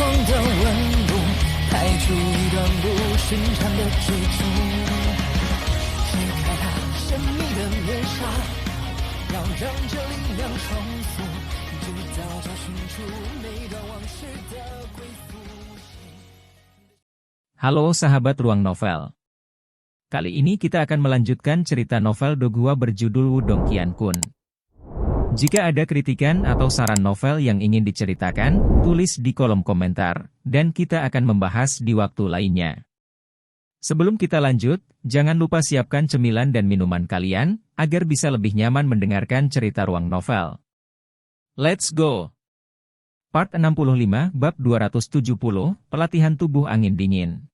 的温度，拍出一段不寻常的追逐。解开它神秘的面纱，要让这力量重复，直到找寻出每段往事的归宿。Halo sahabat Ruang Novel. Kali ini kita akan melanjutkan cerita novel Dogua berjudul Wudong Qiankun. Jika ada kritikan atau saran novel yang ingin diceritakan, tulis di kolom komentar, dan kita akan membahas di waktu lainnya. Sebelum kita lanjut, jangan lupa siapkan cemilan dan minuman kalian, agar bisa lebih nyaman mendengarkan cerita Ruang Novel. Let's go! Part 65, Bab 270, Pelatihan Tubuh Angin Dingin.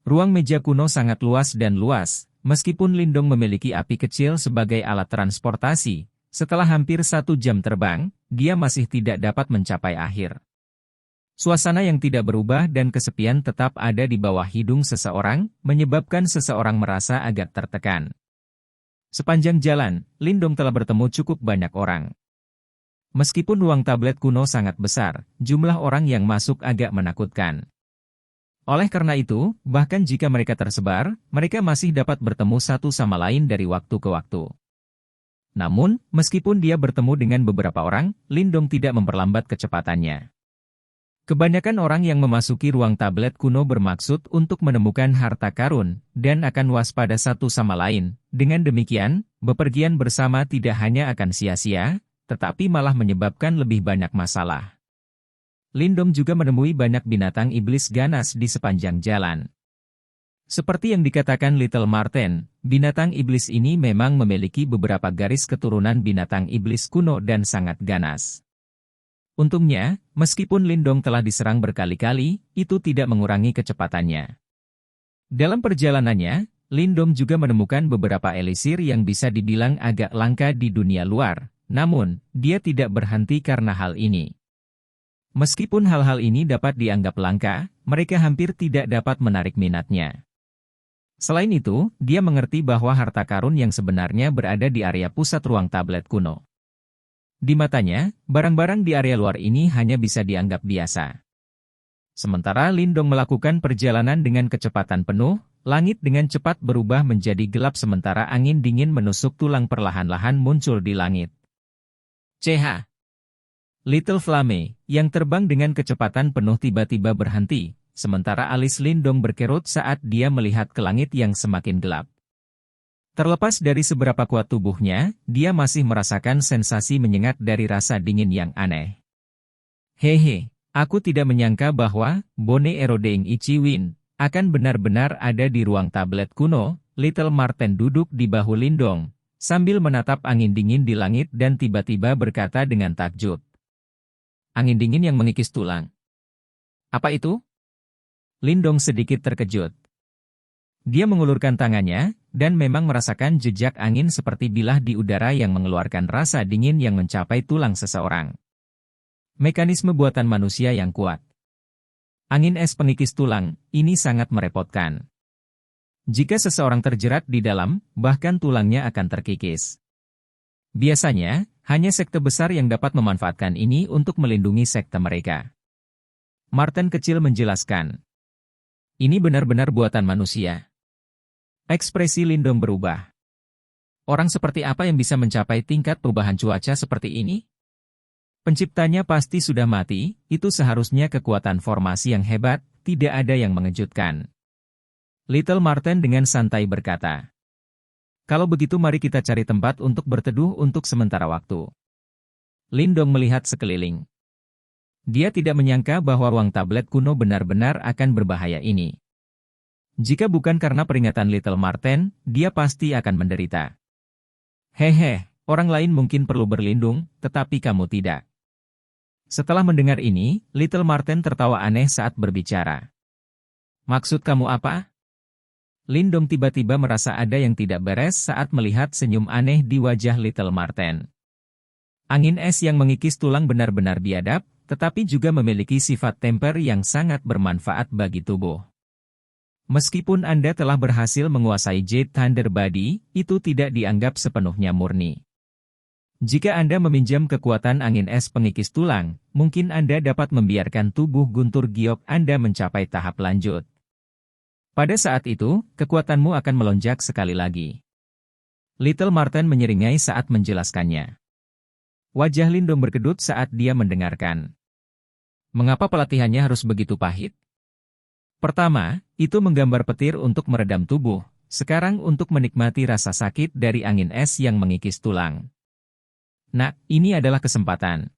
Ruang meja kuno sangat luas dan luas, meskipun Lindong memiliki api kecil sebagai alat transportasi. Setelah hampir 1 jam terbang, dia masih tidak dapat mencapai akhir. Suasana yang tidak berubah dan kesepian tetap ada di bawah hidung seseorang, menyebabkan seseorang merasa agak tertekan. Sepanjang jalan, Lindong telah bertemu cukup banyak orang. Meskipun ruang tablet kuno sangat besar, jumlah orang yang masuk agak menakutkan. Oleh karena itu, bahkan jika mereka tersebar, mereka masih dapat bertemu satu sama lain dari waktu ke waktu. Namun, meskipun dia bertemu dengan beberapa orang, Lindong tidak memperlambat kecepatannya. Kebanyakan orang yang memasuki ruang tablet kuno bermaksud untuk menemukan harta karun, dan akan waspada satu sama lain. Dengan demikian, bepergian bersama tidak hanya akan sia-sia, tetapi malah menyebabkan lebih banyak masalah. Lindong juga menemui banyak binatang iblis ganas di sepanjang jalan. Seperti yang dikatakan Little Marten, binatang iblis ini memang memiliki beberapa garis keturunan binatang iblis kuno dan sangat ganas. Untungnya, meskipun Lindong telah diserang berkali-kali, itu tidak mengurangi kecepatannya. Dalam perjalanannya, Lindong juga menemukan beberapa elisir yang bisa dibilang agak langka di dunia luar, namun, dia tidak berhenti karena hal ini. Meskipun hal-hal ini dapat dianggap langka, mereka hampir tidak dapat menarik minatnya. Selain itu, dia mengerti bahwa harta karun yang sebenarnya berada di area pusat ruang tablet kuno. Di matanya, barang-barang di area luar ini hanya bisa dianggap biasa. Sementara Lindong melakukan perjalanan dengan kecepatan penuh, langit dengan cepat berubah menjadi gelap sementara angin dingin menusuk tulang perlahan-lahan muncul di langit. CH. Little Flame, yang terbang dengan kecepatan penuh tiba-tiba berhenti. Sementara alis Lindong berkerut saat dia melihat ke langit yang semakin gelap. Terlepas dari seberapa kuat tubuhnya, dia masih merasakan sensasi menyengat dari rasa dingin yang aneh. Hehe, aku tidak menyangka bahwa Bone Eroding Ichiwin akan benar-benar ada di ruang tablet kuno. Little Marten duduk di bahu Lindong, sambil menatap angin dingin di langit dan tiba-tiba berkata dengan takjub. Angin dingin yang mengikis tulang. Apa itu? Lindong sedikit terkejut. Dia mengulurkan tangannya, dan memang merasakan jejak angin seperti bilah di udara yang mengeluarkan rasa dingin yang mencapai tulang seseorang. Mekanisme buatan manusia yang kuat. Angin es pengikis tulang, ini sangat merepotkan. Jika seseorang terjerat di dalam, bahkan tulangnya akan terkikis. Biasanya, hanya sekte besar yang dapat memanfaatkan ini untuk melindungi sekte mereka. Marten kecil menjelaskan. Ini benar-benar buatan manusia. Ekspresi Lindong berubah. Orang seperti apa yang bisa mencapai tingkat perubahan cuaca seperti ini? Penciptanya pasti sudah mati, itu seharusnya kekuatan formasi yang hebat, tidak ada yang mengejutkan. Little Marten dengan santai berkata. Kalau begitu mari kita cari tempat untuk berteduh untuk sementara waktu. Lindong melihat sekeliling. Dia tidak menyangka bahwa ruang tablet kuno benar-benar akan berbahaya ini. Jika bukan karena peringatan Little Marten, dia pasti akan menderita. Hehe, orang lain mungkin perlu berlindung, tetapi kamu tidak. Setelah mendengar ini, Little Marten tertawa aneh saat berbicara. Maksud kamu apa? Lindong tiba-tiba merasa ada yang tidak beres saat melihat senyum aneh di wajah Little Marten. Angin es yang mengikis tulang benar-benar biadab, tetapi juga memiliki sifat temper yang sangat bermanfaat bagi tubuh. Meskipun Anda telah berhasil menguasai Jade Thunder Body, itu tidak dianggap sepenuhnya murni. Jika Anda meminjam kekuatan angin es pengikis tulang, mungkin Anda dapat membiarkan tubuh guntur giok Anda mencapai tahap lanjut. Pada saat itu, kekuatanmu akan melonjak sekali lagi. Little Marten menyeringai saat menjelaskannya. Wajah Lindong berkedut saat dia mendengarkan. Mengapa pelatihannya harus begitu pahit? Pertama, itu menggambar petir untuk meredam tubuh, sekarang untuk menikmati rasa sakit dari angin es yang mengikis tulang. Nah, ini adalah kesempatan.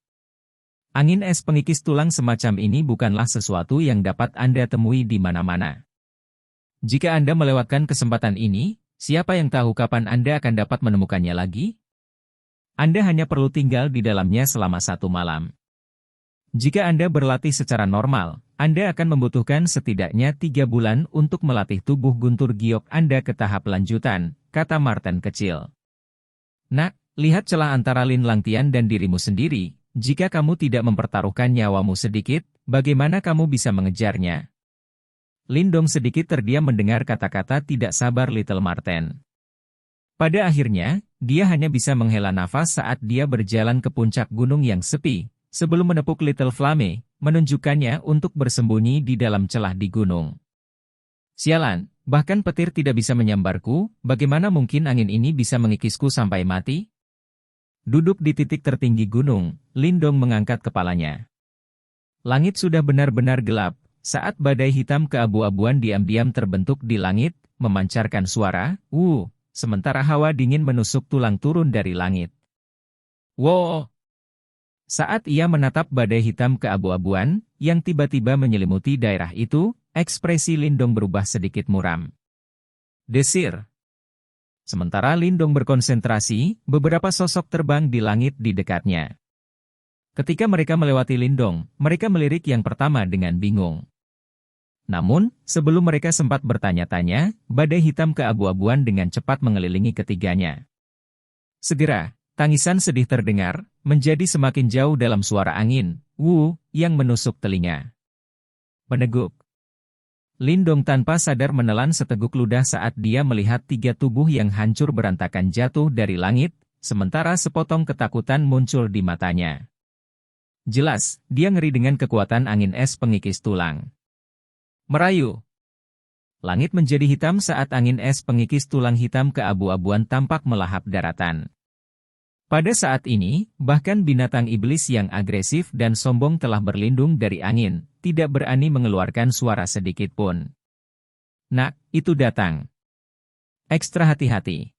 Angin es pengikis tulang semacam ini bukanlah sesuatu yang dapat Anda temui di mana-mana. Jika Anda melewatkan kesempatan ini, siapa yang tahu kapan Anda akan dapat menemukannya lagi? Anda hanya perlu tinggal di dalamnya selama 1 malam. Jika Anda berlatih secara normal, Anda akan membutuhkan setidaknya 3 bulan untuk melatih tubuh guntur giok Anda ke tahap lanjutan, kata Marten kecil. Nah, lihat celah antara Lin Langtian dan dirimu sendiri. Jika kamu tidak mempertaruhkan nyawamu sedikit, bagaimana kamu bisa mengejarnya? Lindong sedikit terdiam mendengar kata-kata tidak sabar Little Marten. Pada akhirnya, dia hanya bisa menghela nafas saat dia berjalan ke puncak gunung yang sepi, sebelum menepuk Little Flame, menunjukkannya untuk bersembunyi di dalam celah di gunung. Sialan, bahkan petir tidak bisa menyambarku, bagaimana mungkin angin ini bisa mengikisku sampai mati? Duduk di titik tertinggi gunung, Lindong mengangkat kepalanya. Langit sudah benar-benar gelap, saat badai hitam keabu-abuan diam-diam terbentuk di langit, memancarkan suara, sementara hawa dingin menusuk tulang turun dari langit. Wow! Saat ia menatap badai hitam keabu-abuan, yang tiba-tiba menyelimuti daerah itu, ekspresi Lindong berubah sedikit muram. Desir. Sementara Lindong berkonsentrasi, beberapa sosok terbang di langit di dekatnya. Ketika mereka melewati Lindong, mereka melirik yang pertama dengan bingung. Namun, sebelum mereka sempat bertanya-tanya, badai hitam keabu-abuan dengan cepat mengelilingi ketiganya. Segera, tangisan sedih terdengar, menjadi semakin jauh dalam suara angin, yang menusuk telinga. Meneguk. Lindong tanpa sadar menelan seteguk ludah saat dia melihat 3 tubuh yang hancur berantakan jatuh dari langit, sementara sepotong ketakutan muncul di matanya. Jelas, dia ngeri dengan kekuatan angin es pengikis tulang. Merayu. Langit menjadi hitam saat angin es pengikis tulang hitam keabu-abuan tampak melahap daratan. Pada saat ini, bahkan binatang iblis yang agresif dan sombong telah berlindung dari angin, tidak berani mengeluarkan suara sedikit pun. Nah, itu datang. Ekstra hati-hati.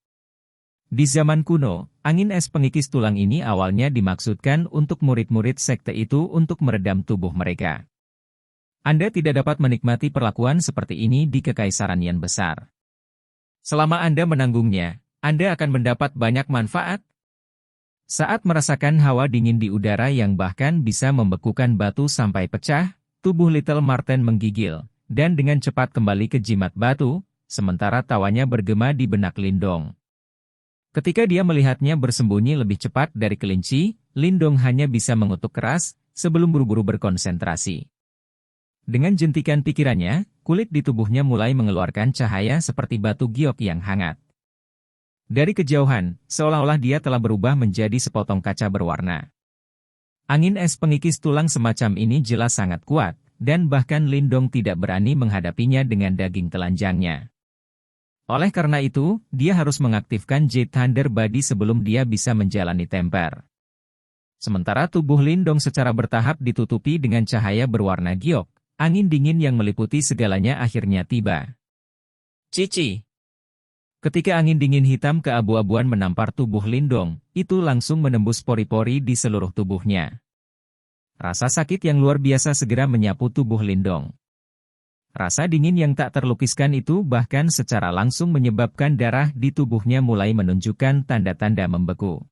Di zaman kuno, angin es pengikis tulang ini awalnya dimaksudkan untuk murid-murid sekte itu untuk meredam tubuh mereka. Anda tidak dapat menikmati perlakuan seperti ini di Kekaisaran Yan besar. Selama Anda menanggungnya, Anda akan mendapat banyak manfaat. Saat merasakan hawa dingin di udara yang bahkan bisa membekukan batu sampai pecah, tubuh Little Marten menggigil, dan dengan cepat kembali ke jimat batu, sementara tawanya bergema di benak Lindong. Ketika dia melihatnya bersembunyi lebih cepat dari kelinci, Lindong hanya bisa mengutuk keras, sebelum buru-buru berkonsentrasi. Dengan jentikan pikirannya, kulit di tubuhnya mulai mengeluarkan cahaya seperti batu giok yang hangat. Dari kejauhan, seolah-olah dia telah berubah menjadi sepotong kaca berwarna. Angin es pengikis tulang semacam ini jelas sangat kuat, dan bahkan Lindong tidak berani menghadapinya dengan daging telanjangnya. Oleh karena itu, dia harus mengaktifkan Jade Thunder Body sebelum dia bisa menjalani temper. Sementara tubuh Lindong secara bertahap ditutupi dengan cahaya berwarna giok, angin dingin yang meliputi segalanya akhirnya tiba. Cici. Ketika angin dingin hitam keabu-abuan menampar tubuh Lindong, itu langsung menembus pori-pori di seluruh tubuhnya. Rasa sakit yang luar biasa segera menyapu tubuh Lindong. Rasa dingin yang tak terlukiskan itu bahkan secara langsung menyebabkan darah di tubuhnya mulai menunjukkan tanda-tanda membeku.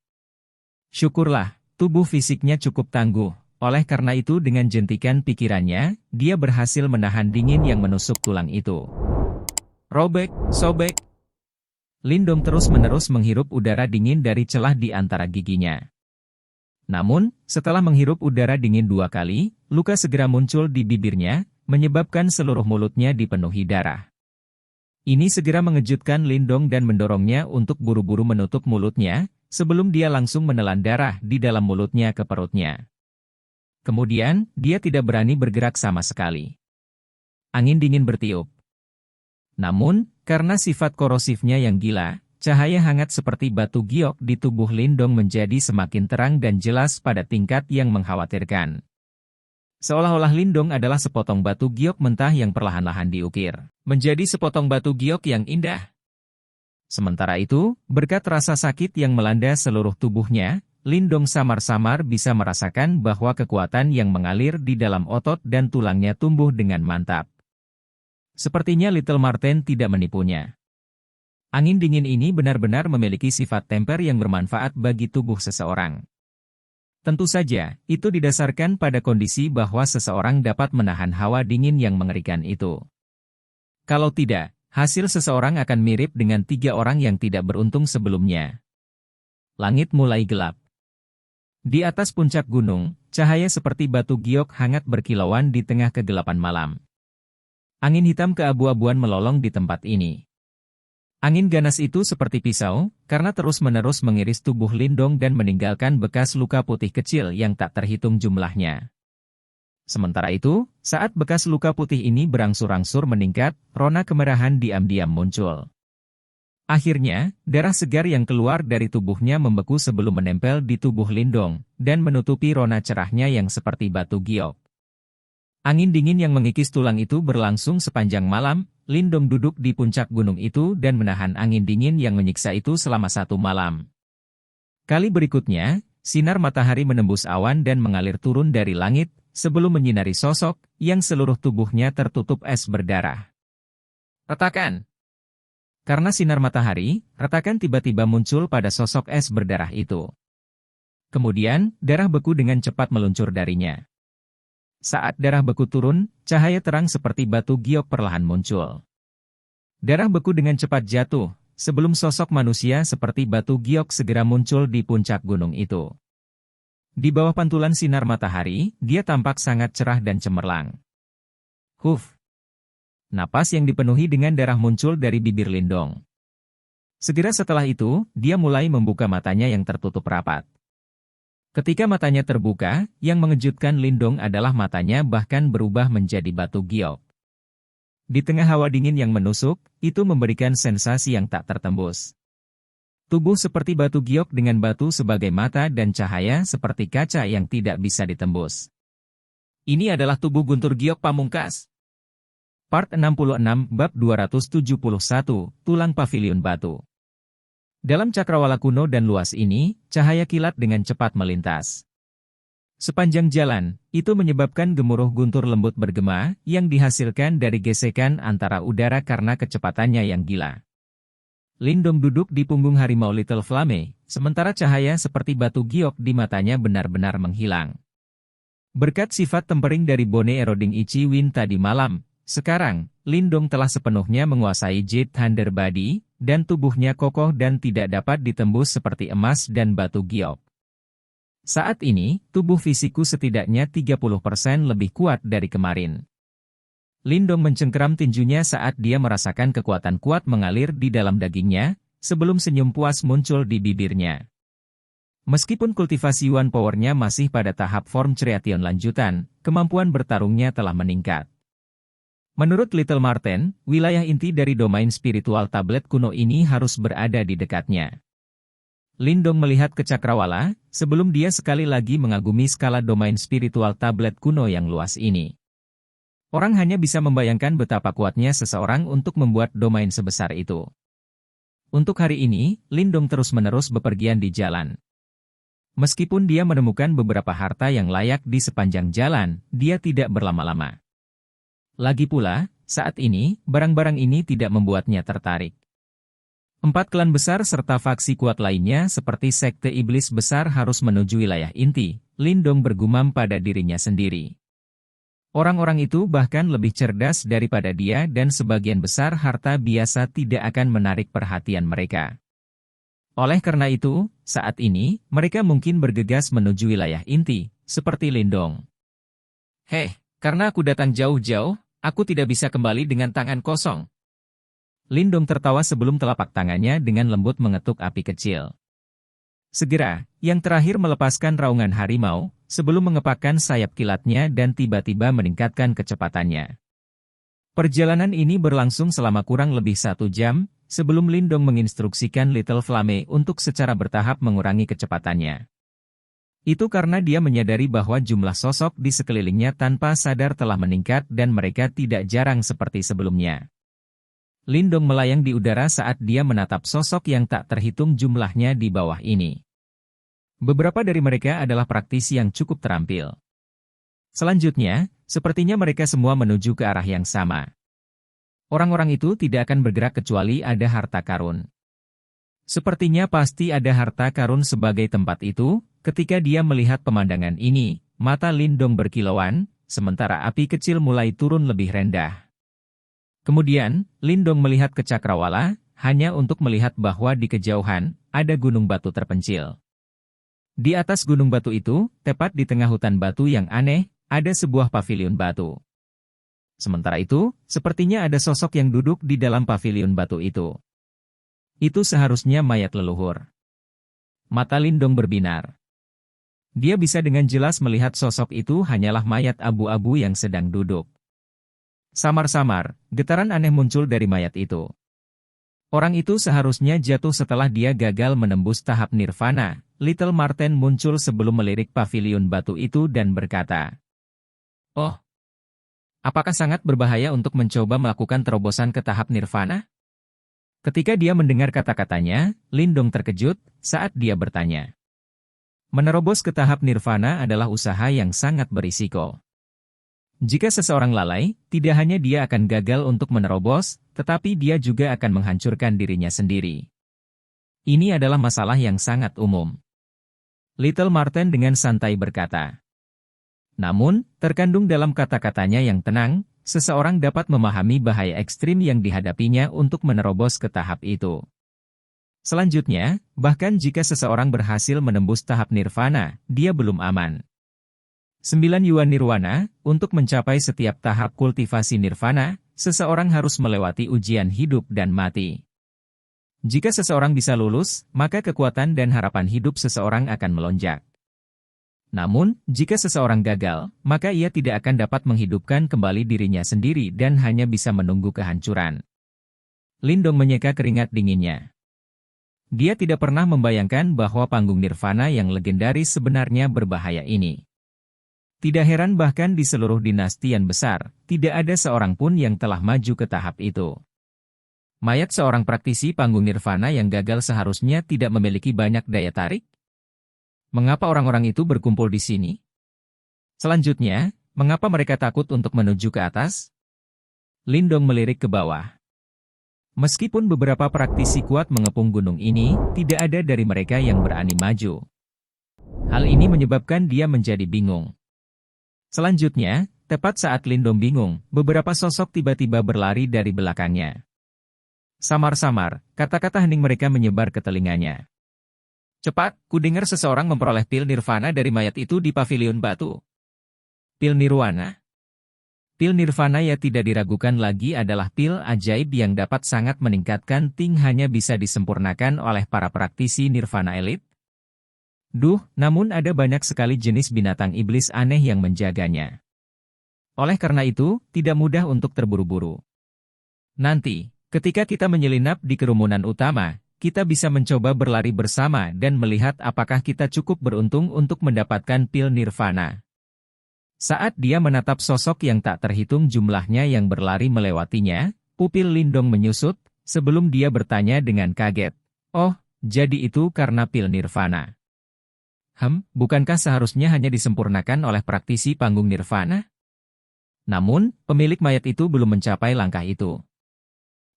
Syukurlah, tubuh fisiknya cukup tangguh. Oleh karena itu dengan jentikan pikirannya, dia berhasil menahan dingin yang menusuk tulang itu. Robek, sobek. Lindong terus-menerus menghirup udara dingin dari celah di antara giginya. Namun, setelah menghirup udara dingin 2 kali, luka segera muncul di bibirnya, menyebabkan seluruh mulutnya dipenuhi darah. Ini segera mengejutkan Lindong dan mendorongnya untuk buru-buru menutup mulutnya, sebelum dia langsung menelan darah di dalam mulutnya ke perutnya. Kemudian, dia tidak berani bergerak sama sekali. Angin dingin bertiup. Namun, karena sifat korosifnya yang gila, cahaya hangat seperti batu giok di tubuh Lindong menjadi semakin terang dan jelas pada tingkat yang mengkhawatirkan. Seolah-olah Lindong adalah sepotong batu giok mentah yang perlahan-lahan diukir menjadi sepotong batu giok yang indah. Sementara itu, berkat rasa sakit yang melanda seluruh tubuhnya, Lindong samar-samar bisa merasakan bahwa kekuatan yang mengalir di dalam otot dan tulangnya tumbuh dengan mantap. Sepertinya Little Marten tidak menipunya. Angin dingin ini benar-benar memiliki sifat temper yang bermanfaat bagi tubuh seseorang. Tentu saja, itu didasarkan pada kondisi bahwa seseorang dapat menahan hawa dingin yang mengerikan itu. Kalau tidak, hasil seseorang akan mirip dengan 3 orang yang tidak beruntung sebelumnya. Langit mulai gelap. Di atas puncak gunung, cahaya seperti batu giok hangat berkilauan di tengah kegelapan malam. Angin hitam keabu-abuan melolong di tempat ini. Angin ganas itu seperti pisau, karena terus-menerus mengiris tubuh Lindong dan meninggalkan bekas luka putih kecil yang tak terhitung jumlahnya. Sementara itu, saat bekas luka putih ini berangsur-angsur meningkat, rona kemerahan diam-diam muncul. Akhirnya, darah segar yang keluar dari tubuhnya membeku sebelum menempel di tubuh Lindong, dan menutupi rona cerahnya yang seperti batu giok. Angin dingin yang mengikis tulang itu berlangsung sepanjang malam. Lindong duduk di puncak gunung itu dan menahan angin dingin yang menyiksa itu selama 1 malam. Kali berikutnya, sinar matahari menembus awan dan mengalir turun dari langit, sebelum menyinari sosok yang seluruh tubuhnya tertutup es berdarah. Retakan! Karena sinar matahari, retakan tiba-tiba muncul pada sosok es berdarah itu. Kemudian, darah beku dengan cepat meluncur darinya. Saat darah beku turun, cahaya terang seperti batu giok perlahan muncul. Darah beku dengan cepat jatuh, sebelum sosok manusia seperti batu giok segera muncul di puncak gunung itu. Di bawah pantulan sinar matahari, dia tampak sangat cerah dan cemerlang. Huf! Napas yang dipenuhi dengan darah muncul dari bibir Lindong. Segera setelah itu, dia mulai membuka matanya yang tertutup rapat. Ketika matanya terbuka, yang mengejutkan Lindong adalah matanya bahkan berubah menjadi batu giok. Di tengah hawa dingin yang menusuk, itu memberikan sensasi yang tak tertembus. Tubuh seperti batu giok dengan batu sebagai mata dan cahaya seperti kaca yang tidak bisa ditembus. Ini adalah tubuh guntur giok pamungkas. Part 66 Bab 271, Tulang Pavilion Batu. Dalam cakrawala kuno dan luas ini, cahaya kilat dengan cepat melintas. Sepanjang jalan, itu menyebabkan gemuruh guntur lembut bergema, yang dihasilkan dari gesekan antara udara karena kecepatannya yang gila. Lindong duduk di punggung harimau Little Flame, sementara cahaya seperti batu giok di matanya benar-benar menghilang. Berkat sifat tempering dari Bone Eroding Ichi Wind tadi malam, sekarang, Lindong telah sepenuhnya menguasai Jade Thunder Body, dan tubuhnya kokoh dan tidak dapat ditembus seperti emas dan batu giok. Saat ini, tubuh fisikku setidaknya 30% lebih kuat dari kemarin. Lindong mencengkeram tinjunya saat dia merasakan kekuatan kuat mengalir di dalam dagingnya, sebelum senyum puas muncul di bibirnya. Meskipun kultivasi One Power-nya masih pada tahap form Creation lanjutan, kemampuan bertarungnya telah meningkat. Menurut Little Marten, wilayah inti dari domain spiritual tablet kuno ini harus berada di dekatnya. Lindong melihat ke cakrawala, sebelum dia sekali lagi mengagumi skala domain spiritual tablet kuno yang luas ini. Orang hanya bisa membayangkan betapa kuatnya seseorang untuk membuat domain sebesar itu. Untuk hari ini, Lindong terus-menerus bepergian di jalan. Meskipun dia menemukan beberapa harta yang layak di sepanjang jalan, dia tidak berlama-lama. Lagi pula, saat ini, barang-barang ini tidak membuatnya tertarik. 4 klan besar serta faksi kuat lainnya seperti Sekte Iblis Besar harus menuju wilayah inti, Lindong bergumam pada dirinya sendiri. Orang-orang itu bahkan lebih cerdas daripada dia dan sebagian besar harta biasa tidak akan menarik perhatian mereka. Oleh karena itu, saat ini, mereka mungkin bergegas menuju wilayah inti, seperti Lindong. Heh, karena aku datang jauh-jauh, aku tidak bisa kembali dengan tangan kosong. Lindong tertawa sebelum telapak tangannya dengan lembut mengetuk api kecil. Segera, yang terakhir melepaskan raungan harimau, sebelum mengepakkan sayap kilatnya dan tiba-tiba meningkatkan kecepatannya. Perjalanan ini berlangsung selama kurang lebih 1 jam, sebelum Lindong menginstruksikan Little Flame untuk secara bertahap mengurangi kecepatannya. Itu karena dia menyadari bahwa jumlah sosok di sekelilingnya tanpa sadar telah meningkat dan mereka tidak jarang seperti sebelumnya. Lindong melayang di udara saat dia menatap sosok yang tak terhitung jumlahnya di bawah ini. Beberapa dari mereka adalah praktisi yang cukup terampil. Selanjutnya, sepertinya mereka semua menuju ke arah yang sama. Orang-orang itu tidak akan bergerak kecuali ada harta karun. Sepertinya pasti ada harta karun sebagai tempat itu. Ketika dia melihat pemandangan ini, mata Lindong berkilauan, sementara api kecil mulai turun lebih rendah. Kemudian, Lindong melihat ke cakrawala, hanya untuk melihat bahwa di kejauhan, ada gunung batu terpencil. Di atas gunung batu itu, tepat di tengah hutan batu yang aneh, ada sebuah paviliun batu. Sementara itu, sepertinya ada sosok yang duduk di dalam paviliun batu itu. Itu seharusnya mayat leluhur. Mata Lindong berbinar. Dia bisa dengan jelas melihat sosok itu hanyalah mayat abu-abu yang sedang duduk. Samar-samar, getaran aneh muncul dari mayat itu. Orang itu seharusnya jatuh setelah dia gagal menembus tahap nirvana. Little Marten muncul sebelum melirik paviliun batu itu dan berkata, "Oh, apakah sangat berbahaya untuk mencoba melakukan terobosan ke tahap nirvana?" Ketika dia mendengar kata-katanya, Lindong terkejut saat dia bertanya. Menerobos ke tahap nirvana adalah usaha yang sangat berisiko. Jika seseorang lalai, tidak hanya dia akan gagal untuk menerobos, tetapi dia juga akan menghancurkan dirinya sendiri. Ini adalah masalah yang sangat umum. Little Marten dengan santai berkata. Namun, terkandung dalam kata-katanya yang tenang, seseorang dapat memahami bahaya ekstrim yang dihadapinya untuk menerobos ke tahap itu. Selanjutnya, bahkan jika seseorang berhasil menembus tahap nirvana, dia belum aman. 9 Yuan Nirwana, untuk mencapai setiap tahap kultivasi nirvana, seseorang harus melewati ujian hidup dan mati. Jika seseorang bisa lulus, maka kekuatan dan harapan hidup seseorang akan melonjak. Namun, jika seseorang gagal, maka ia tidak akan dapat menghidupkan kembali dirinya sendiri dan hanya bisa menunggu kehancuran. Lindong menyeka keringat dinginnya. Dia tidak pernah membayangkan bahwa panggung nirvana yang legendaris sebenarnya berbahaya ini. Tidak heran bahkan di seluruh dinastian besar, tidak ada seorang pun yang telah maju ke tahap itu. Mayat seorang praktisi panggung nirvana yang gagal seharusnya tidak memiliki banyak daya tarik? Mengapa orang-orang itu berkumpul di sini? Selanjutnya, mengapa mereka takut untuk menuju ke atas? Lindong melirik ke bawah. Meskipun beberapa praktisi kuat mengepung gunung ini, tidak ada dari mereka yang berani maju. Hal ini menyebabkan dia menjadi bingung. Selanjutnya, tepat saat Lindong bingung, beberapa sosok tiba-tiba berlari dari belakangnya. Samar-samar, kata-kata hening mereka menyebar ke telinganya. Cepat, kudengar seseorang memperoleh pil nirvana dari mayat itu di paviliun batu. Pil nirvana? Pil nirvana ya tidak diragukan lagi adalah pil ajaib yang dapat sangat meningkatkan ting hanya bisa disempurnakan oleh para praktisi nirvana elit. Duh, namun ada banyak sekali jenis binatang iblis aneh yang menjaganya. Oleh karena itu, tidak mudah untuk terburu-buru. Nanti, ketika kita menyelinap di kerumunan utama, kita bisa mencoba berlari bersama dan melihat apakah kita cukup beruntung untuk mendapatkan pil nirvana. Saat dia menatap sosok yang tak terhitung jumlahnya yang berlari melewatinya, pupil Lindong menyusut, sebelum dia bertanya dengan kaget. Oh, jadi itu karena pil nirvana. Bukankah seharusnya hanya disempurnakan oleh praktisi panggung nirvana? Namun, pemilik mayat itu belum mencapai langkah itu.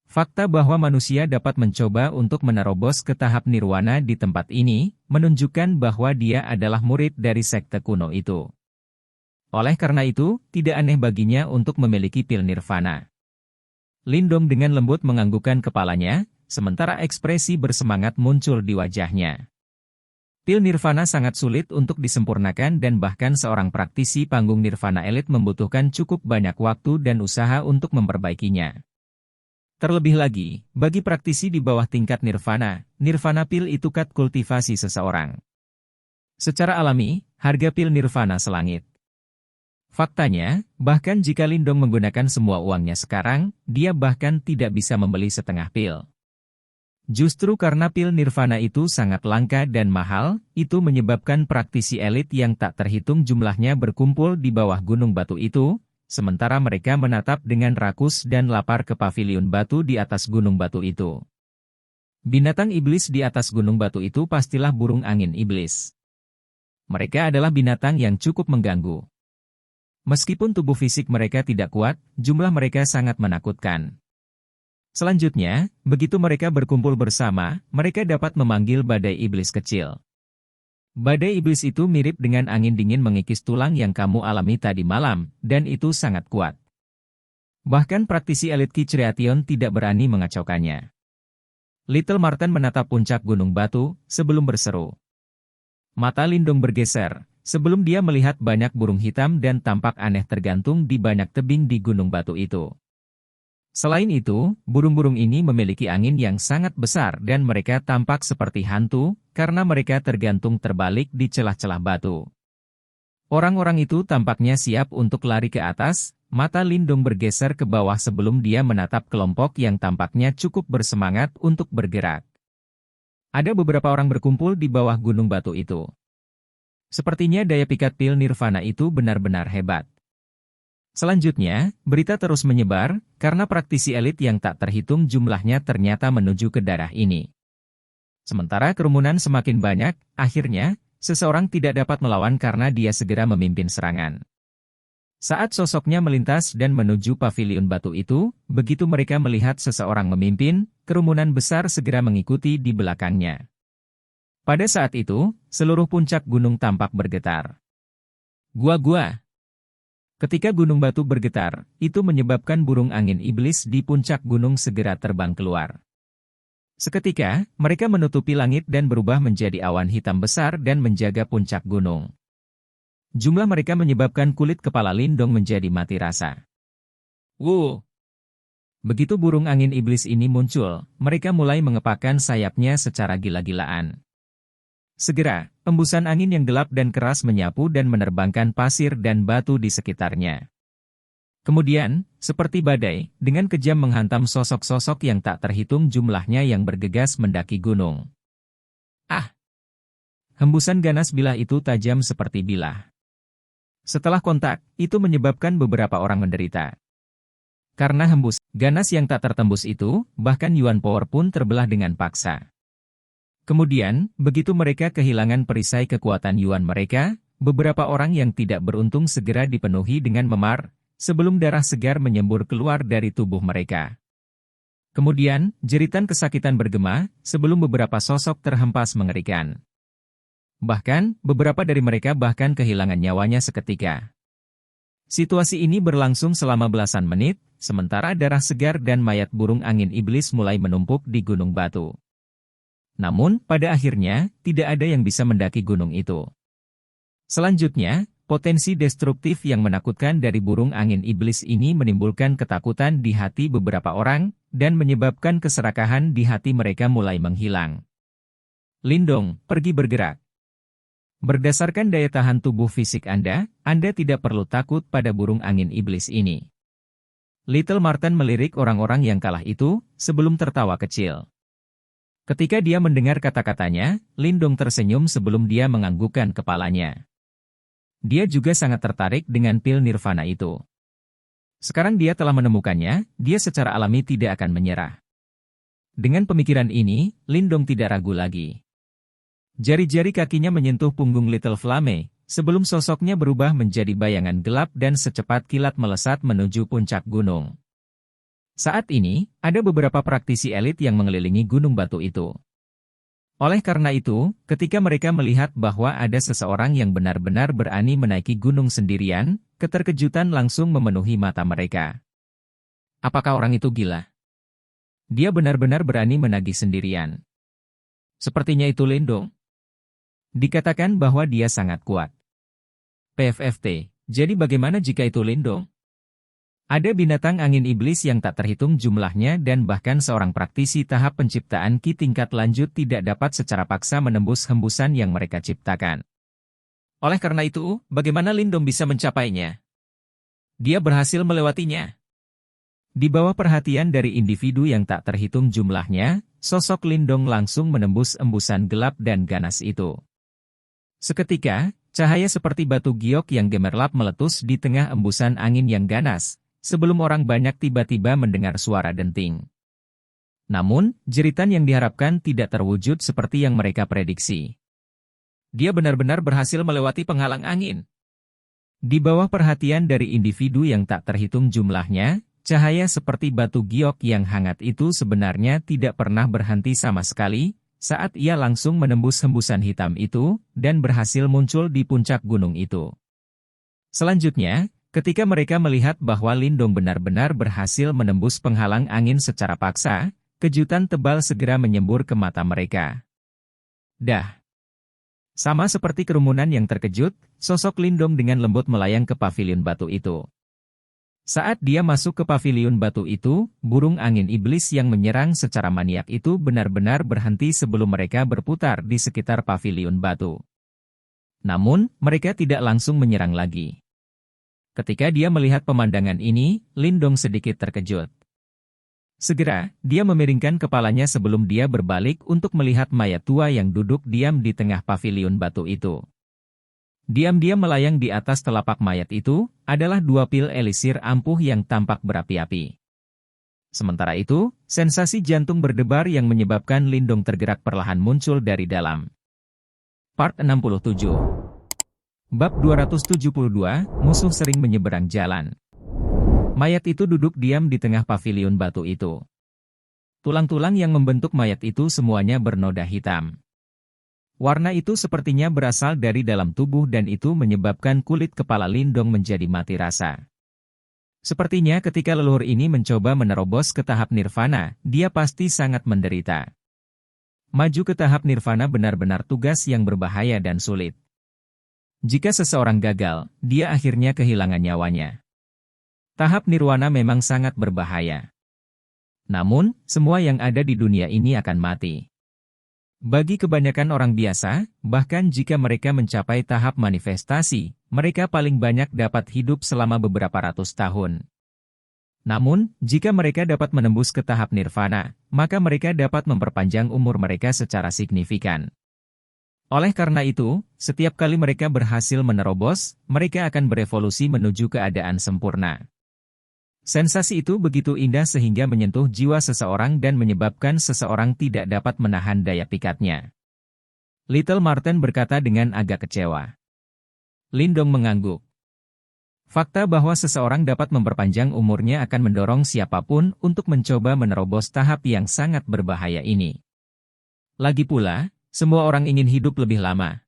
Fakta bahwa manusia dapat mencoba untuk menerobos ke tahap nirwana di tempat ini, menunjukkan bahwa dia adalah murid dari sekte kuno itu. Oleh karena itu, tidak aneh baginya untuk memiliki pil nirvana. Lindong dengan lembut menganggukkan kepalanya, sementara ekspresi bersemangat muncul di wajahnya. Pil nirvana sangat sulit untuk disempurnakan dan bahkan seorang praktisi panggung nirvana elit membutuhkan cukup banyak waktu dan usaha untuk memperbaikinya. Terlebih lagi, bagi praktisi di bawah tingkat nirvana, nirvana pil itu tingkat kultivasi seseorang. Secara alami, harga pil nirvana selangit. Faktanya, bahkan jika Lindong menggunakan semua uangnya sekarang, dia bahkan tidak bisa membeli setengah pil. Justru karena pil nirvana itu sangat langka dan mahal, itu menyebabkan praktisi elit yang tak terhitung jumlahnya berkumpul di bawah gunung batu itu, sementara mereka menatap dengan rakus dan lapar ke paviliun batu di atas gunung batu itu. Binatang iblis di atas gunung batu itu pastilah burung angin iblis. Mereka adalah binatang yang cukup mengganggu. Meskipun tubuh fisik mereka tidak kuat, jumlah mereka sangat menakutkan. Selanjutnya, begitu mereka berkumpul bersama, mereka dapat memanggil badai iblis kecil. Badai iblis itu mirip dengan angin dingin mengikis tulang yang kamu alami tadi malam, dan itu sangat kuat. Bahkan praktisi elit Ki Creation tidak berani mengacaukannya. Little Marten menatap puncak gunung batu, sebelum berseru. Mata Lindong bergeser, sebelum dia melihat banyak burung hitam dan tampak aneh tergantung di banyak tebing di gunung batu itu. Selain itu, burung-burung ini memiliki angin yang sangat besar dan mereka tampak seperti hantu, karena mereka tergantung terbalik di celah-celah batu. Orang-orang itu tampaknya siap untuk lari ke atas, mata Lindong bergeser ke bawah sebelum dia menatap kelompok yang tampaknya cukup bersemangat untuk bergerak. Ada beberapa orang berkumpul di bawah gunung batu itu. Sepertinya daya pikat pil nirvana itu benar-benar hebat. Selanjutnya, berita terus menyebar, karena praktisi elit yang tak terhitung jumlahnya ternyata menuju ke daerah ini. Sementara kerumunan semakin banyak, akhirnya, seseorang tidak dapat melawan karena dia segera memimpin serangan. Saat sosoknya melintas dan menuju paviliun batu itu, begitu mereka melihat seseorang memimpin, kerumunan besar segera mengikuti di belakangnya. Pada saat itu, seluruh puncak gunung tampak bergetar. Gua-gua. Ketika gunung batu bergetar, itu menyebabkan burung angin iblis di puncak gunung segera terbang keluar. Seketika, mereka menutupi langit dan berubah menjadi awan hitam besar dan menjaga puncak gunung. Jumlah mereka menyebabkan kulit kepala Lindong menjadi mati rasa. Wuh! Begitu burung angin iblis ini muncul, mereka mulai mengepakkan sayapnya secara gila-gilaan. Segera, embusan angin yang gelap dan keras menyapu dan menerbangkan pasir dan batu di sekitarnya. Kemudian, seperti badai, dengan kejam menghantam sosok-sosok yang tak terhitung jumlahnya yang bergegas mendaki gunung. Ah! Hembusan ganas bilah itu tajam seperti bilah. Setelah kontak, itu menyebabkan beberapa orang menderita. Karena hembus ganas yang tak tertembus itu, bahkan Yuan Power pun terbelah dengan paksa. Kemudian, begitu mereka kehilangan perisai kekuatan Yuan mereka, beberapa orang yang tidak beruntung segera dipenuhi dengan memar, sebelum darah segar menyembur keluar dari tubuh mereka. Kemudian, jeritan kesakitan bergema, sebelum beberapa sosok terhempas mengerikan. Bahkan, beberapa dari mereka bahkan kehilangan nyawanya seketika. Situasi ini berlangsung selama belasan menit, sementara darah segar dan mayat burung angin iblis mulai menumpuk di gunung batu. Namun, pada akhirnya, tidak ada yang bisa mendaki gunung itu. Selanjutnya, potensi destruktif yang menakutkan dari burung angin iblis ini menimbulkan ketakutan di hati beberapa orang, dan menyebabkan keserakahan di hati mereka mulai menghilang. Lindong, pergi bergerak. Berdasarkan daya tahan tubuh fisik Anda tidak perlu takut pada burung angin iblis ini. Little Marten melirik orang-orang yang kalah itu, sebelum tertawa kecil. Ketika dia mendengar kata-katanya, Lindong tersenyum sebelum dia menganggukkan kepalanya. Dia juga sangat tertarik dengan pil nirvana itu. Sekarang dia telah menemukannya, dia secara alami tidak akan menyerah. Dengan pemikiran ini, Lindong tidak ragu lagi. Jari-jari kakinya menyentuh punggung Little Flame, sebelum sosoknya berubah menjadi bayangan gelap dan secepat kilat melesat menuju puncak gunung. Saat ini, ada beberapa praktisi elit yang mengelilingi gunung batu itu. Oleh karena itu, ketika mereka melihat bahwa ada seseorang yang benar-benar berani menaiki gunung sendirian, keterkejutan langsung memenuhi mata mereka. Apakah orang itu gila? Dia benar-benar berani menagih sendirian. Sepertinya itu Lindong. Dikatakan bahwa dia sangat kuat. PFFT, jadi bagaimana jika itu Lindong? Ada binatang angin iblis yang tak terhitung jumlahnya dan bahkan seorang praktisi tahap penciptaan Ki tingkat lanjut tidak dapat secara paksa menembus hembusan yang mereka ciptakan. Oleh karena itu, bagaimana Lindong bisa mencapainya? Dia berhasil melewatinya. Di bawah perhatian dari individu yang tak terhitung jumlahnya, sosok Lindong langsung menembus embusan gelap dan ganas itu. Seketika, cahaya seperti batu giok yang gemerlap meletus di tengah embusan angin yang ganas, sebelum orang banyak tiba-tiba mendengar suara denting. Namun, jeritan yang diharapkan tidak terwujud seperti yang mereka prediksi. Dia benar-benar berhasil melewati penghalang angin. Di bawah perhatian dari individu yang tak terhitung jumlahnya, cahaya seperti batu giok yang hangat itu sebenarnya tidak pernah berhenti sama sekali, saat ia langsung menembus hembusan hitam itu, dan berhasil muncul di puncak gunung itu. Selanjutnya, ketika mereka melihat bahwa Lindong benar-benar berhasil menembus penghalang angin secara paksa, kejutan tebal segera menyembur ke mata mereka. Dah. Sama seperti kerumunan yang terkejut, sosok Lindong dengan lembut melayang ke pavilion batu itu. Saat dia masuk ke pavilion batu itu, burung angin iblis yang menyerang secara maniak itu benar-benar berhenti sebelum mereka berputar di sekitar pavilion batu. Namun, mereka tidak langsung menyerang lagi. Ketika dia melihat pemandangan ini, Lindong sedikit terkejut. Segera, dia memiringkan kepalanya sebelum dia berbalik untuk melihat mayat tua yang duduk diam di tengah pavilion batu itu. Diam-diam melayang di atas telapak mayat itu, adalah dua pil elisir ampuh yang tampak berapi-api. Sementara itu, sensasi jantung berdebar yang menyebabkan Lindong tergerak perlahan muncul dari dalam. Part 67. Bab 272, Musuh Sering Menyeberang Jalan. Mayat itu duduk diam di tengah pavilion batu itu. Tulang-tulang yang membentuk mayat itu semuanya bernoda hitam. Warna itu sepertinya berasal dari dalam tubuh dan itu menyebabkan kulit kepala Lindong menjadi mati rasa. Sepertinya ketika leluhur ini mencoba menerobos ke tahap nirvana, dia pasti sangat menderita. Maju ke tahap nirvana benar-benar tugas yang berbahaya dan sulit. Jika seseorang gagal, dia akhirnya kehilangan nyawanya. Tahap nirwana memang sangat berbahaya. Namun, semua yang ada di dunia ini akan mati. Bagi kebanyakan orang biasa, bahkan jika mereka mencapai tahap manifestasi, mereka paling banyak dapat hidup selama beberapa ratus tahun. Namun, jika mereka dapat menembus ke tahap nirvana, maka mereka dapat memperpanjang umur mereka secara signifikan. Oleh karena itu, setiap kali mereka berhasil menerobos, mereka akan berevolusi menuju keadaan sempurna. Sensasi itu begitu indah sehingga menyentuh jiwa seseorang dan menyebabkan seseorang tidak dapat menahan daya pikatnya. Little Marten berkata dengan agak kecewa. Lindong mengangguk. Fakta bahwa seseorang dapat memperpanjang umurnya akan mendorong siapapun untuk mencoba menerobos tahap yang sangat berbahaya ini. Lagi pula, semua orang ingin hidup lebih lama.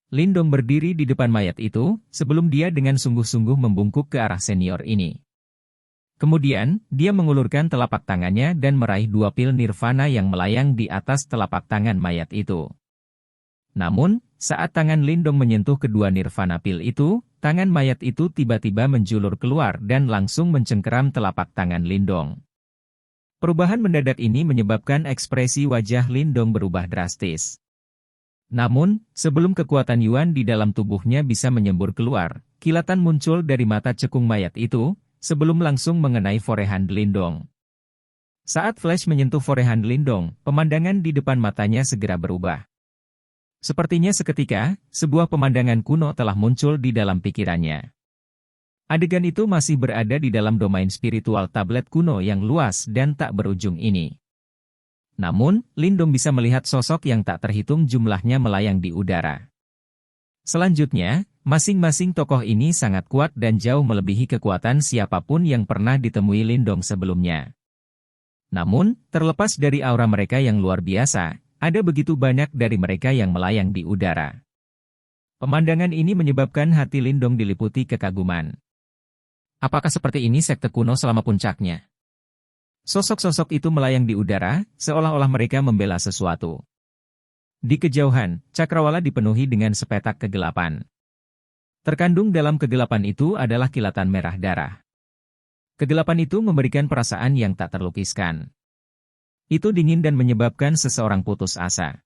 Lindong berdiri di depan mayat itu, sebelum dia dengan sungguh-sungguh membungkuk ke arah senior ini. Kemudian, dia mengulurkan telapak tangannya dan meraih dua pil nirvana yang melayang di atas telapak tangan mayat itu. Namun, saat tangan Lindong menyentuh kedua nirvana pil itu, tangan mayat itu tiba-tiba menjulur keluar dan langsung mencengkeram telapak tangan Lindong. Perubahan mendadak ini menyebabkan ekspresi wajah Lindong berubah drastis. Namun, sebelum kekuatan Yuan di dalam tubuhnya bisa menyembur keluar, kilatan muncul dari mata cekung mayat itu, sebelum langsung mengenai forehand Lindong. Saat flash menyentuh forehand Lindong, pemandangan di depan matanya segera berubah. Sepertinya seketika, sebuah pemandangan kuno telah muncul di dalam pikirannya. Adegan itu masih berada di dalam domain spiritual tablet kuno yang luas dan tak berujung ini. Namun, Lindong bisa melihat sosok yang tak terhitung jumlahnya melayang di udara. Selanjutnya, masing-masing tokoh ini sangat kuat dan jauh melebihi kekuatan siapapun yang pernah ditemui Lindong sebelumnya. Namun, terlepas dari aura mereka yang luar biasa, ada begitu banyak dari mereka yang melayang di udara. Pemandangan ini menyebabkan hati Lindong diliputi kekaguman. Apakah seperti ini sekte kuno selama puncaknya? Sosok-sosok itu melayang di udara, seolah-olah mereka membela sesuatu. Di kejauhan, cakrawala dipenuhi dengan sepetak kegelapan. Terkandung dalam kegelapan itu adalah kilatan merah darah. Kegelapan itu memberikan perasaan yang tak terlukiskan. Itu dingin dan menyebabkan seseorang putus asa.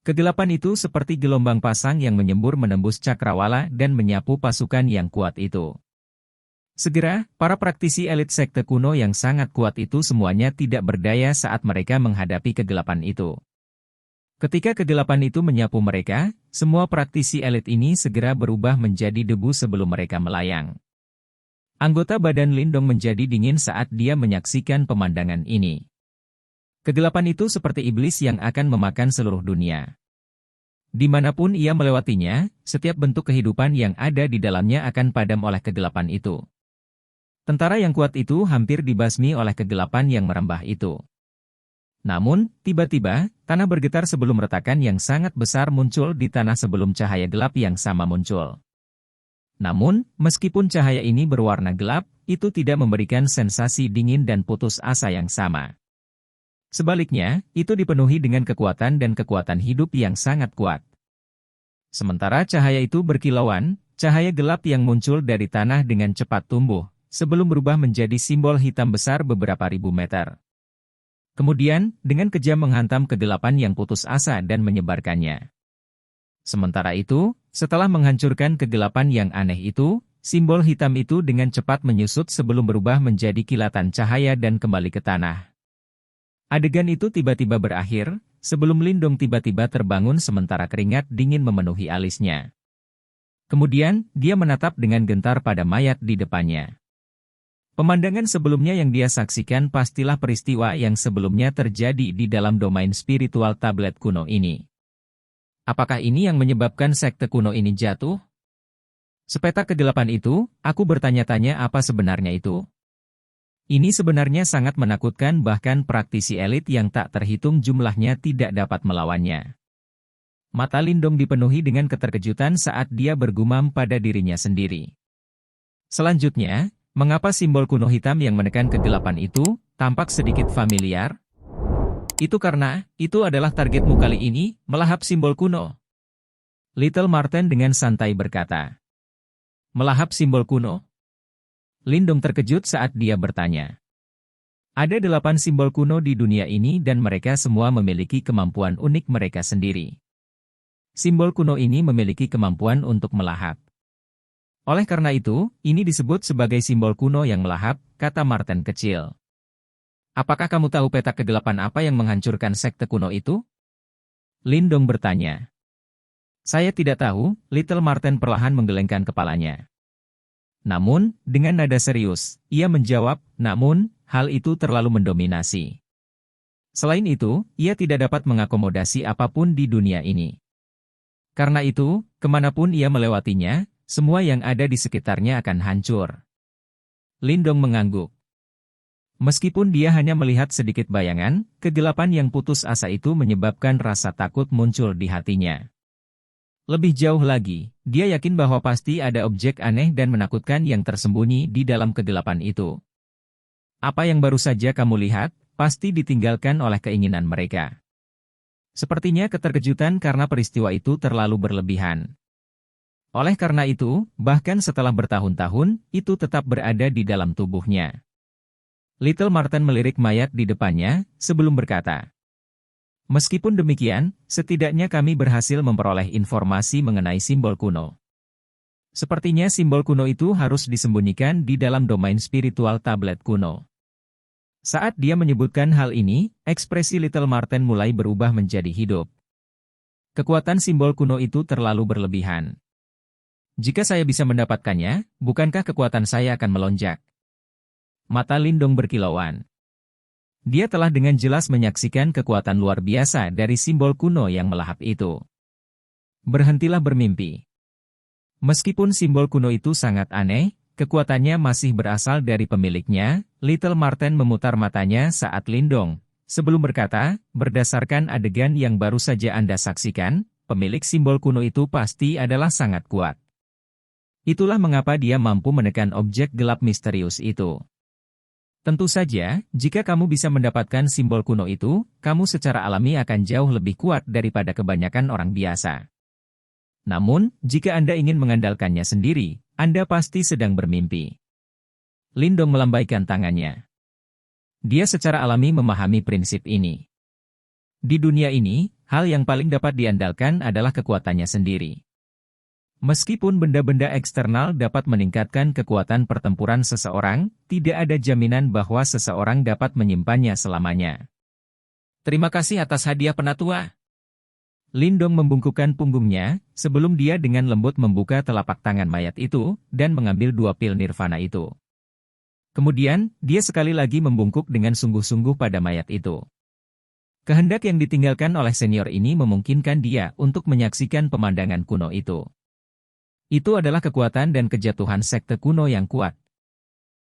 Kegelapan itu seperti gelombang pasang yang menyembur menembus cakrawala dan menyapu pasukan yang kuat itu. Segera, para praktisi elit sekte kuno yang sangat kuat itu semuanya tidak berdaya saat mereka menghadapi kegelapan itu. Ketika kegelapan itu menyapu mereka, semua praktisi elit ini segera berubah menjadi debu sebelum mereka melayang. Anggota badan Lindong menjadi dingin saat dia menyaksikan pemandangan ini. Kegelapan itu seperti iblis yang akan memakan seluruh dunia. Dimanapun ia melewatinya, setiap bentuk kehidupan yang ada di dalamnya akan padam oleh kegelapan itu. Tentara yang kuat itu hampir dibasmi oleh kegelapan yang merembah itu. Namun, tiba-tiba, tanah bergetar sebelum retakan yang sangat besar muncul di tanah sebelum cahaya gelap yang sama muncul. Namun, meskipun cahaya ini berwarna gelap, itu tidak memberikan sensasi dingin dan putus asa yang sama. Sebaliknya, itu dipenuhi dengan kekuatan dan kekuatan hidup yang sangat kuat. Sementara cahaya itu berkilauan, cahaya gelap yang muncul dari tanah dengan cepat tumbuh, sebelum berubah menjadi simbol hitam besar beberapa ribu meter. Kemudian, dengan kejam menghantam kegelapan yang putus asa dan menyebarkannya. Sementara itu, setelah menghancurkan kegelapan yang aneh itu, simbol hitam itu dengan cepat menyusut sebelum berubah menjadi kilatan cahaya dan kembali ke tanah. Adegan itu tiba-tiba berakhir, sebelum Lindong tiba-tiba terbangun sementara keringat dingin memenuhi alisnya. Kemudian, dia menatap dengan gentar pada mayat di depannya. Pemandangan sebelumnya yang dia saksikan pastilah peristiwa yang sebelumnya terjadi di dalam domain spiritual tablet kuno ini. Apakah ini yang menyebabkan sekte kuno ini jatuh? Sepetak kegelapan itu, aku bertanya-tanya apa sebenarnya itu. Ini sebenarnya sangat menakutkan bahkan praktisi elit yang tak terhitung jumlahnya tidak dapat melawannya. Mata Lindong dipenuhi dengan keterkejutan saat dia bergumam pada dirinya sendiri. Selanjutnya, mengapa simbol kuno hitam yang menekan kegelapan itu tampak sedikit familiar? Itu karena, itu adalah targetmu kali ini, melahap simbol kuno. Little Marten dengan santai berkata. Melahap simbol kuno? Lindong terkejut saat dia bertanya. Ada 8 simbol kuno di dunia ini dan mereka semua memiliki kemampuan unik mereka sendiri. Simbol kuno ini memiliki kemampuan untuk melahap. Oleh karena itu, ini disebut sebagai simbol kuno yang melahap, kata Marten kecil. Apakah kamu tahu peta kegelapan apa yang menghancurkan sekte kuno itu? Lindong bertanya. Saya tidak tahu, Little Marten perlahan menggelengkan kepalanya. Namun, dengan nada serius, ia menjawab, namun, hal itu terlalu mendominasi. Selain itu, ia tidak dapat mengakomodasi apapun di dunia ini. Karena itu, kemanapun ia melewatinya, semua yang ada di sekitarnya akan hancur. Lindong mengangguk. Meskipun dia hanya melihat sedikit bayangan, kegelapan yang putus asa itu menyebabkan rasa takut muncul di hatinya. Lebih jauh lagi, dia yakin bahwa pasti ada objek aneh dan menakutkan yang tersembunyi di dalam kegelapan itu. Apa yang baru saja kamu lihat, pasti ditinggalkan oleh keinginan mereka. Sepertinya keterkejutan karena peristiwa itu terlalu berlebihan. Oleh karena itu, bahkan setelah bertahun-tahun, itu tetap berada di dalam tubuhnya. Little Marten melirik mayat di depannya, sebelum berkata. Meskipun demikian, setidaknya kami berhasil memperoleh informasi mengenai simbol kuno. Sepertinya simbol kuno itu harus disembunyikan di dalam domain spiritual tablet kuno. Saat dia menyebutkan hal ini, ekspresi Little Marten mulai berubah menjadi hidup. Kekuatan simbol kuno itu terlalu berlebihan. Jika saya bisa mendapatkannya, bukankah kekuatan saya akan melonjak? Mata Lindong berkilauan. Dia telah dengan jelas menyaksikan kekuatan luar biasa dari simbol kuno yang melahap itu. Berhentilah bermimpi. Meskipun simbol kuno itu sangat aneh, kekuatannya masih berasal dari pemiliknya. Little Marten memutar matanya saat Lindong, sebelum berkata, berdasarkan adegan yang baru saja Anda saksikan, pemilik simbol kuno itu pasti adalah sangat kuat. Itulah mengapa dia mampu menekan objek gelap misterius itu. Tentu saja, jika kamu bisa mendapatkan simbol kuno itu, kamu secara alami akan jauh lebih kuat daripada kebanyakan orang biasa. Namun, jika Anda ingin mengandalkannya sendiri, Anda pasti sedang bermimpi. Lindong melambaikan tangannya. Dia secara alami memahami prinsip ini. Di dunia ini, hal yang paling dapat diandalkan adalah kekuatannya sendiri. Meskipun benda-benda eksternal dapat meningkatkan kekuatan pertempuran seseorang, tidak ada jaminan bahwa seseorang dapat menyimpannya selamanya. Terima kasih atas hadiah penatua. Lindong membungkukkan punggungnya, sebelum dia dengan lembut membuka telapak tangan mayat itu, dan mengambil 2 pil nirvana itu. Kemudian, dia sekali lagi membungkuk dengan sungguh-sungguh pada mayat itu. Kehendak yang ditinggalkan oleh senior ini memungkinkan dia untuk menyaksikan pemandangan kuno itu. Itu adalah kekuatan dan kejatuhan sekte kuno yang kuat.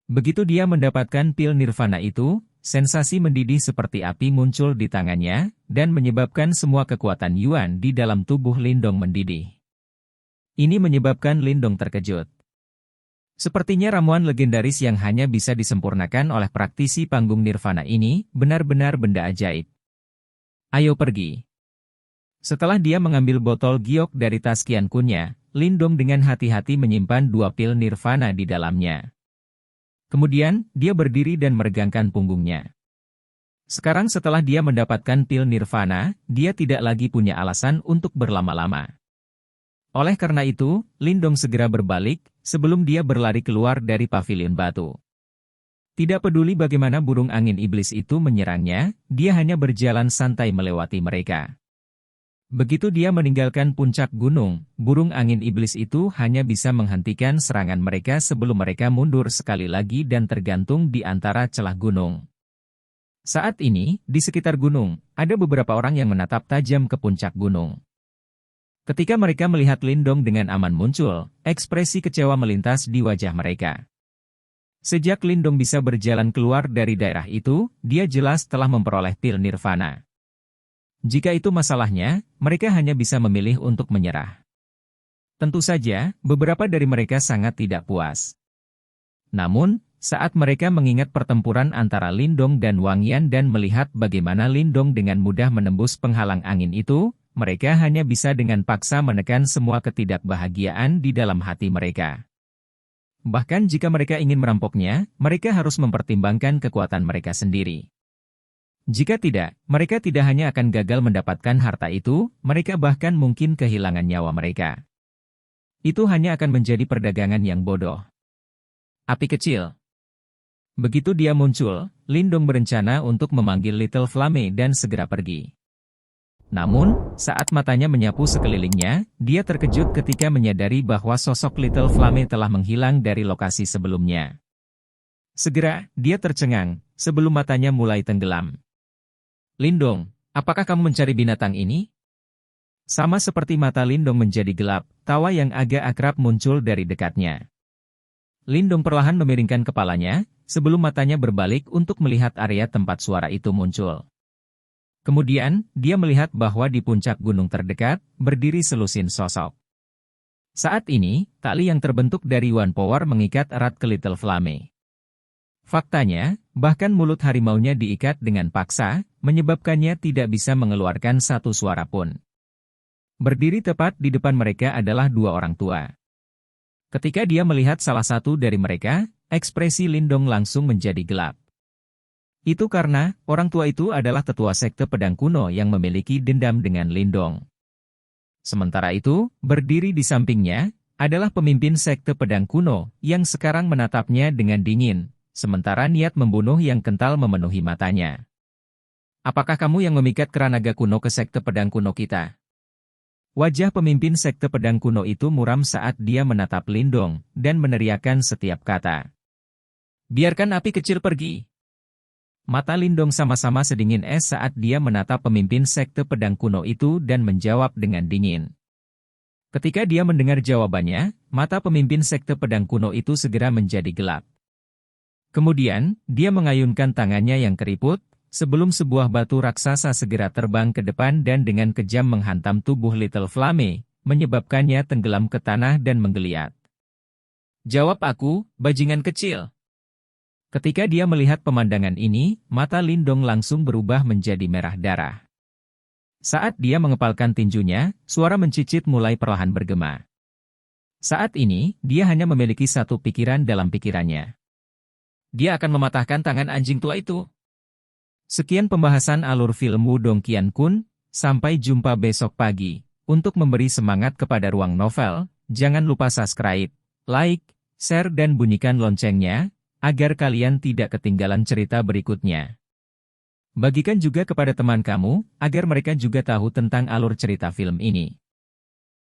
Begitu dia mendapatkan pil nirvana itu, sensasi mendidih seperti api muncul di tangannya, dan menyebabkan semua kekuatan Yuan di dalam tubuh Lindong mendidih. Ini menyebabkan Lindong terkejut. Sepertinya ramuan legendaris yang hanya bisa disempurnakan oleh praktisi panggung nirvana ini, benar-benar benda ajaib. Ayo pergi. Setelah dia mengambil botol giok dari tas Qian Kunnya, Lindong dengan hati-hati menyimpan 2 pil nirvana di dalamnya. Kemudian, dia berdiri dan meregangkan punggungnya. Sekarang setelah dia mendapatkan pil nirvana, dia tidak lagi punya alasan untuk berlama-lama. Oleh karena itu, Lindong segera berbalik, sebelum dia berlari keluar dari pavilion batu. Tidak peduli bagaimana burung angin iblis itu menyerangnya, dia hanya berjalan santai melewati mereka. Begitu dia meninggalkan puncak gunung, burung angin iblis itu hanya bisa menghentikan serangan mereka sebelum mereka mundur sekali lagi dan tergantung di antara celah gunung. Saat ini, di sekitar gunung, ada beberapa orang yang menatap tajam ke puncak gunung. Ketika mereka melihat Lindong dengan aman muncul, ekspresi kecewa melintas di wajah mereka. Sejak Lindong bisa berjalan keluar dari daerah itu, dia jelas telah memperoleh pil nirvana. Jika itu masalahnya, mereka hanya bisa memilih untuk menyerah. Tentu saja, beberapa dari mereka sangat tidak puas. Namun, saat mereka mengingat pertempuran antara Lindong dan Wang Yan dan melihat bagaimana Lindong dengan mudah menembus penghalang angin itu, mereka hanya bisa dengan paksa menekan semua ketidakbahagiaan di dalam hati mereka. Bahkan jika mereka ingin merampoknya, mereka harus mempertimbangkan kekuatan mereka sendiri. Jika tidak, mereka tidak hanya akan gagal mendapatkan harta itu, mereka bahkan mungkin kehilangan nyawa mereka. Itu hanya akan menjadi perdagangan yang bodoh. Api kecil. Begitu dia muncul, Lindong berencana untuk memanggil Little Flame dan segera pergi. Namun, saat matanya menyapu sekelilingnya, dia terkejut ketika menyadari bahwa sosok Little Flame telah menghilang dari lokasi sebelumnya. Segera, dia tercengang, sebelum matanya mulai tenggelam. Lindong, apakah kamu mencari binatang ini? Sama seperti mata Lindong menjadi gelap, tawa yang agak akrab muncul dari dekatnya. Lindong perlahan memiringkan kepalanya, sebelum matanya berbalik untuk melihat area tempat suara itu muncul. Kemudian, dia melihat bahwa di puncak gunung terdekat, berdiri selusin sosok. Saat ini, tali yang terbentuk dari One Power mengikat erat ke Little Flame. Faktanya, bahkan mulut harimaunya diikat dengan paksa, menyebabkannya tidak bisa mengeluarkan satu suara pun. Berdiri tepat di depan mereka adalah 2 orang tua. Ketika dia melihat salah satu dari mereka, ekspresi Lindong langsung menjadi gelap. Itu karena, orang tua itu adalah tetua sekte pedang kuno yang memiliki dendam dengan Lindong. Sementara itu, berdiri di sampingnya, adalah pemimpin sekte pedang kuno, yang sekarang menatapnya dengan dingin, sementara niat membunuh yang kental memenuhi matanya. Apakah kamu yang memikat keranaga kuno ke sekte pedang kuno kita? Wajah pemimpin sekte pedang kuno itu muram saat dia menatap Lindong, dan meneriakkan setiap kata. Biarkan api kecil pergi. Mata Lindong sama-sama sedingin es saat dia menatap pemimpin sekte pedang kuno itu dan menjawab dengan dingin. Ketika dia mendengar jawabannya, mata pemimpin sekte pedang kuno itu segera menjadi gelap. Kemudian, dia mengayunkan tangannya yang keriput, sebelum sebuah batu raksasa segera terbang ke depan dan dengan kejam menghantam tubuh Little Flame, menyebabkannya tenggelam ke tanah dan menggeliat. Jawab aku, bajingan kecil. Ketika dia melihat pemandangan ini, mata Lindong langsung berubah menjadi merah darah. Saat dia mengepalkan tinjunya, suara mencicit mulai perlahan bergema. Saat ini, dia hanya memiliki satu pikiran dalam pikirannya. dia akan mematahkan tangan anjing tua itu. Sekian pembahasan alur film Wudong Qiankun, sampai jumpa besok pagi. Untuk memberi semangat kepada Ruang Novel, jangan lupa subscribe, like, share dan bunyikan loncengnya, agar kalian tidak ketinggalan cerita berikutnya. Bagikan juga kepada teman kamu, agar mereka juga tahu tentang alur cerita film ini.